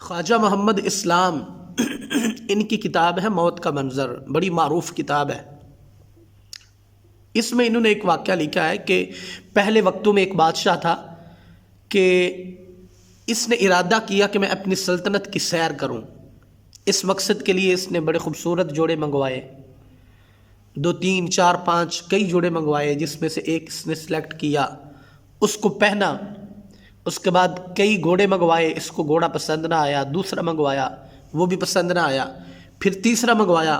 خواجہ محمد اسلام ان کی کتاب ہے موت کا منظر، بڑی معروف کتاب ہے۔ اس میں انہوں نے ایک واقعہ لکھا ہے کہ پہلے وقتوں میں ایک بادشاہ تھا کہ اس نے ارادہ کیا کہ میں اپنی سلطنت کی سیر کروں۔ اس مقصد کے لیے اس نے بڑے خوبصورت جوڑے منگوائے، 2 3 4 5 کئی جوڑے منگوائے، جس میں سے ایک اس نے سلیکٹ کیا، اس کو پہنا۔ اس کے بعد کئی گھوڑے منگوائے، اس کو گھوڑا پسند نہ آیا، دوسرا منگوایا وہ بھی پسند نہ آیا، پھر تیسرا منگوایا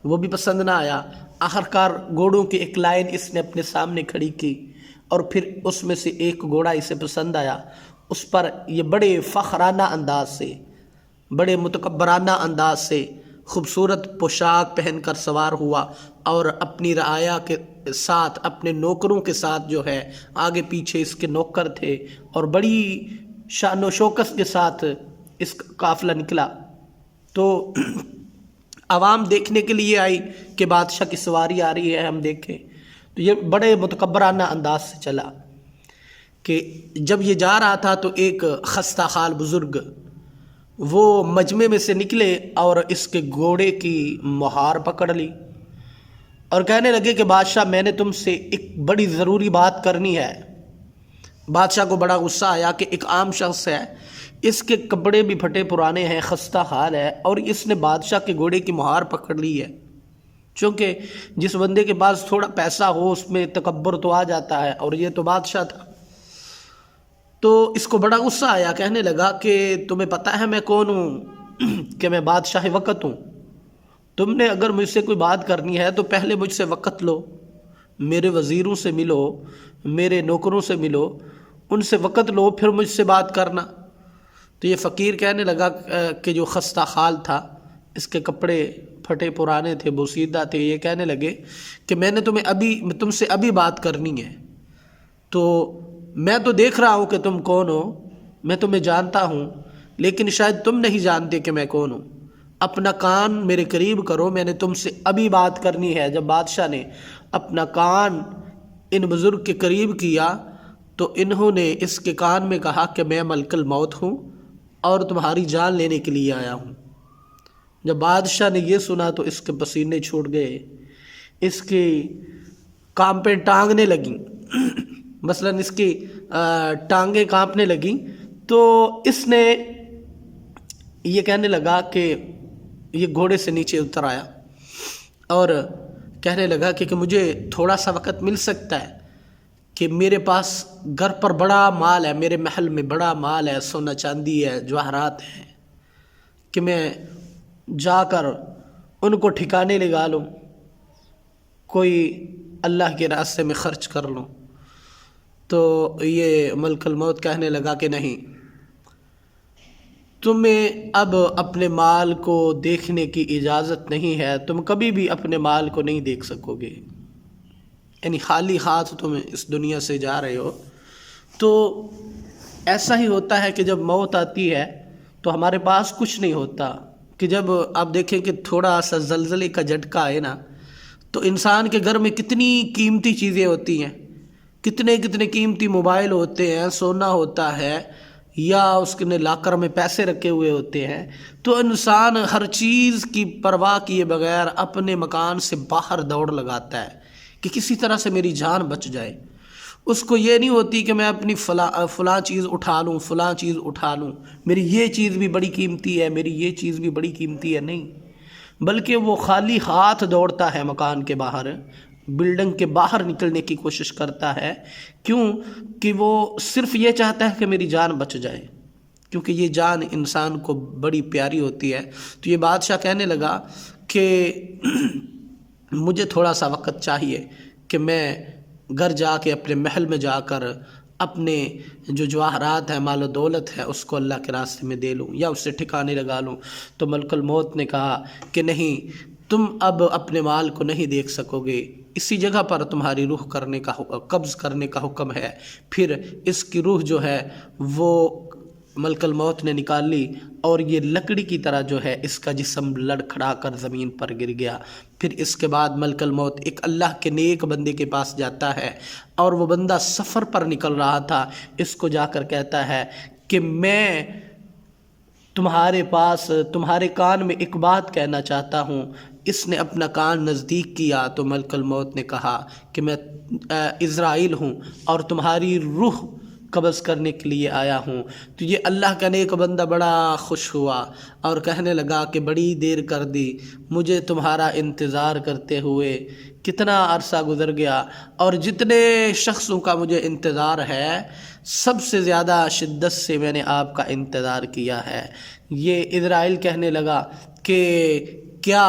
وہ بھی پسند نہ آیا۔ آخرکار گھوڑوں کی ایک لائن اس نے اپنے سامنے کھڑی کی اور پھر اس میں سے ایک گھوڑا اسے پسند آیا۔ اس پر یہ بڑے فخرانہ انداز سے، بڑے متکبرانہ انداز سے خوبصورت پوشاک پہن کر سوار ہوا اور اپنی رعایا کے ساتھ، اپنے نوکروں کے ساتھ جو ہے، آگے پیچھے اس کے نوکر تھے اور بڑی شان و شوکت کے ساتھ اس کا قافلہ نکلا۔ تو عوام دیکھنے کے لیے آئی کہ بادشاہ کی سواری آ رہی ہے، ہم دیکھیں۔ تو یہ بڑے متکبرانہ انداز سے چلا کہ جب یہ جا رہا تھا تو ایک خستہ حال بزرگ وہ مجمع میں سے نکلے اور اس کے گھوڑے کی مہار پکڑ لی اور کہنے لگے کہ بادشاہ، میں نے تم سے ایک بڑی ضروری بات کرنی ہے۔ بادشاہ کو بڑا غصہ آیا کہ ایک عام شخص ہے، اس کے کپڑے بھی پھٹے پرانے ہیں، خستہ حال ہے، اور اس نے بادشاہ کے گھوڑے کی مہار پکڑ لی ہے۔ چونکہ جس بندے کے پاس تھوڑا پیسہ ہو اس میں تکبر تو آ جاتا ہے، اور یہ تو بادشاہ تھا۔ تو اس کو بڑا غصہ آیا، کہنے لگا کہ تمہیں پتہ ہے میں کون ہوں، کہ میں بادشاہ وقت ہوں۔ تم نے اگر مجھ سے کوئی بات کرنی ہے تو پہلے مجھ سے وقت لو، میرے وزیروں سے ملو، میرے نوکروں سے ملو، ان سے وقت لو، پھر مجھ سے بات کرنا۔ تو یہ فقیر کہنے لگا کہ جو خستہ حال تھا، اس کے کپڑے پھٹے پرانے تھے، بوسیدہ تھے، یہ کہنے لگے کہ میں نے تم سے ابھی بات کرنی ہے۔ تو میں تو دیکھ رہا ہوں کہ تم کون ہو، میں تمہیں جانتا ہوں، لیکن شاید تم نہیں جانتے کہ میں کون ہوں۔ اپنا کان میرے قریب کرو، میں نے تم سے ابھی بات کرنی ہے۔ جب بادشاہ نے اپنا کان ان بزرگ کے قریب کیا تو انہوں نے اس کے کان میں کہا کہ میں ملک الموت ہوں اور تمہاری جان لینے کے لیے آیا ہوں۔ جب بادشاہ نے یہ سنا تو اس کے پسینے چھوٹ گئے، اس کی کانپیں ٹانگنے لگیں، مثلا اس کی ٹانگیں کانپنے لگیں۔ تو اس نے یہ کہنے لگا کہ یہ گھوڑے سے نیچے اتر آیا اور کہنے لگا کہ مجھے تھوڑا سا وقت مل سکتا ہے کہ میرے پاس گھر پر بڑا مال ہے، میرے محل میں بڑا مال ہے، سونا چاندی ہے، جواہرات ہیں، کہ میں جا کر ان کو ٹھکانے لگا لوں، کوئی اللہ کے راستے میں خرچ کر لوں۔ تو یہ ملک الموت کہنے لگا کہ نہیں، تمہیں اب اپنے مال کو دیکھنے کی اجازت نہیں ہے، تم کبھی بھی اپنے مال کو نہیں دیکھ سکو گے، یعنی خالی ہاتھ تم اس دنیا سے جا رہے ہو۔ تو ایسا ہی ہوتا ہے کہ جب موت آتی ہے تو ہمارے پاس کچھ نہیں ہوتا، کہ جب آپ دیکھیں کہ تھوڑا سا زلزلے کا جھٹکا آئے نا، تو انسان کے گھر میں کتنی قیمتی چیزیں ہوتی ہیں، کتنے قیمتی موبائل ہوتے ہیں، سونا ہوتا ہے، یا اس کے لاکر میں پیسے رکھے ہوئے ہوتے ہیں۔ تو انسان ہر چیز کی پرواہ کیے بغیر اپنے مکان سے باہر دوڑ لگاتا ہے کہ کسی طرح سے میری جان بچ جائے۔ اس کو یہ نہیں ہوتی کہ میں اپنی فلاں چیز اٹھا لوں، فلاں چیز اٹھا لوں، میری یہ چیز بھی بڑی قیمتی ہے، میری یہ چیز بھی بڑی قیمتی ہے، نہیں، بلکہ وہ خالی ہاتھ دوڑتا ہے مکان کے باہر، بلڈنگ کے باہر نکلنے کی کوشش کرتا ہے۔ کیوں کہ وہ صرف یہ چاہتا ہے کہ میری جان بچ جائے، کیونکہ یہ جان انسان کو بڑی پیاری ہوتی ہے۔ تو یہ بادشاہ کہنے لگا کہ مجھے تھوڑا سا وقت چاہیے کہ میں گھر جا کے، اپنے محل میں جا کر اپنے جو جواہرات ہیں، مال و دولت ہے، اس کو اللہ کے راستے میں دے لوں یا اس سے ٹھکانے لگا لوں۔ تو ملک الموت نے کہا کہ نہیں، تم اب اپنے مال کو نہیں دیکھ سکو گے، اسی جگہ پر تمہاری روح قبض کرنے کا حکم ہے۔ پھر اس کی روح جو ہے وہ ملک الموت نے نکال لی اور یہ لکڑی کی طرح جو ہے اس کا جسم لڑکھڑا کر زمین پر گر گیا۔ پھر اس کے بعد ملک الموت ایک اللہ کے نیک بندے کے پاس جاتا ہے، اور وہ بندہ سفر پر نکل رہا تھا، اس کو جا کر کہتا ہے کہ میں تمہارے پاس تمہارے کان میں ایک بات کہنا چاہتا ہوں۔ اس نے اپنا کان نزدیک کیا تو ملک الموت نے کہا کہ میں عزرائیل ہوں اور تمہاری روح قبض کرنے کے لیے آیا ہوں۔ تو یہ اللہ کا نیک بندہ بڑا خوش ہوا اور کہنے لگا کہ بڑی دیر کر دی، مجھے تمہارا انتظار کرتے ہوئے کتنا عرصہ گزر گیا، اور جتنے شخصوں کا مجھے انتظار ہے سب سے زیادہ شدت سے میں نے آپ کا انتظار کیا ہے۔ یہ عزرائیل کہنے لگا کہ کیا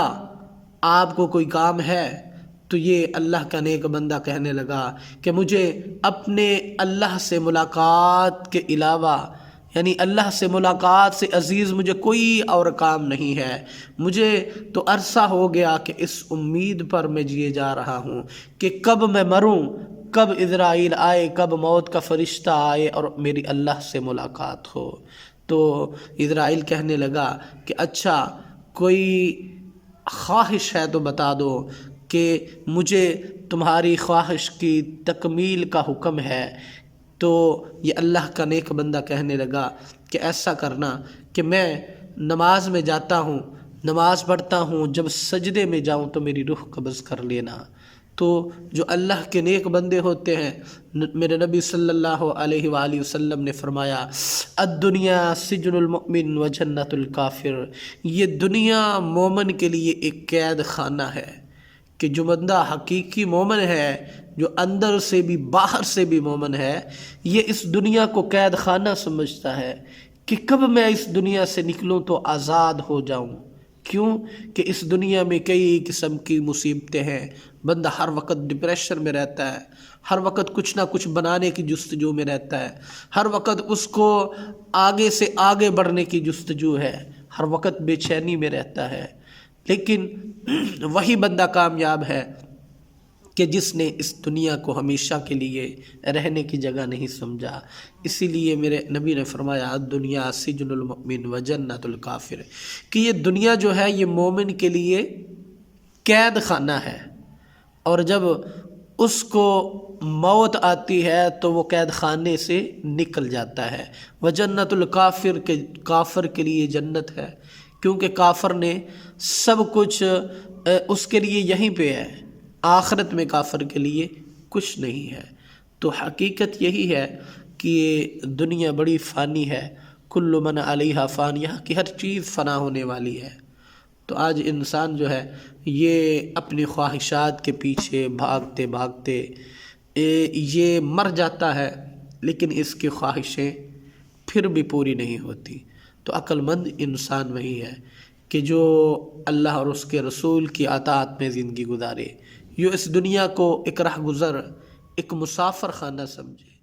آپ کو کوئی کام ہے؟ تو یہ اللہ کا نیک بندہ کہنے لگا کہ مجھے اپنے اللہ سے ملاقات کے علاوہ، یعنی اللہ سے ملاقات سے عزیز مجھے کوئی اور کام نہیں ہے۔ مجھے تو عرصہ ہو گیا کہ اس امید پر میں جیے جا رہا ہوں کہ کب میں مروں، کب عزرائیل آئے، کب موت کا فرشتہ آئے اور میری اللہ سے ملاقات ہو۔ تو عزرائیل کہنے لگا کہ اچھا کوئی خواہش ہے تو بتا دو کہ مجھے تمہاری خواہش کی تکمیل کا حکم ہے۔ تو یہ اللہ کا نیک بندہ کہنے لگا کہ ایسا کرنا کہ میں نماز میں جاتا ہوں، نماز پڑھتا ہوں، جب سجدے میں جاؤں تو میری روح قبض کر لینا۔ تو جو اللہ کے نیک بندے ہوتے ہیں، میرے نبی صلی اللہ علیہ وآلہ وسلم نے فرمایا الدنیا سجن المؤمن و جنت الکافر، یہ دنیا مومن کے لیے ایک قید خانہ ہے، کہ جو بندہ حقیقی مومن ہے، جو اندر سے بھی باہر سے بھی مومن ہے، یہ اس دنیا کو قید خانہ سمجھتا ہے کہ کب میں اس دنیا سے نکلوں تو آزاد ہو جاؤں۔ کیوں کہ اس دنیا میں کئی قسم کی مصیبتیں ہیں، بندہ ہر وقت ڈپریشن میں رہتا ہے، ہر وقت کچھ نہ کچھ بنانے کی جستجو میں رہتا ہے، ہر وقت اس کو آگے سے آگے بڑھنے کی جستجو ہے، ہر وقت بے چینی میں رہتا ہے۔ لیکن وہی بندہ کامیاب ہے کہ جس نے اس دنیا کو ہمیشہ کے لیے رہنے کی جگہ نہیں سمجھا۔ اسی لیے میرے نبی نے فرمایا الدنیا سجن المؤمن و جنت الکافر، کہ یہ دنیا جو ہے یہ مومن کے لیے قید خانہ ہے، اور جب اس کو موت آتی ہے تو وہ قید خانے سے نکل جاتا ہے۔ و جنت الکافر، کے کافر کے لیے جنت ہے، کیونکہ کافر نے سب کچھ اس کے لیے یہیں پہ ہے، آخرت میں کافر کے لیے کچھ نہیں ہے۔ تو حقیقت یہی ہے کہ یہ دنیا بڑی فانی ہے، کل من علیہا فان، یہاں کی ہر چیز فنا ہونے والی ہے۔ تو آج انسان جو ہے یہ اپنی خواہشات کے پیچھے بھاگتے بھاگتے یہ مر جاتا ہے، لیکن اس کی خواہشیں پھر بھی پوری نہیں ہوتی۔ تو عقل مند انسان وہی ہے کہ جو اللہ اور اس کے رسول کی اطاعت میں زندگی گزارے، یہ اس دنیا کو ایک راہ گزر، ایک مسافر خانہ سمجھے۔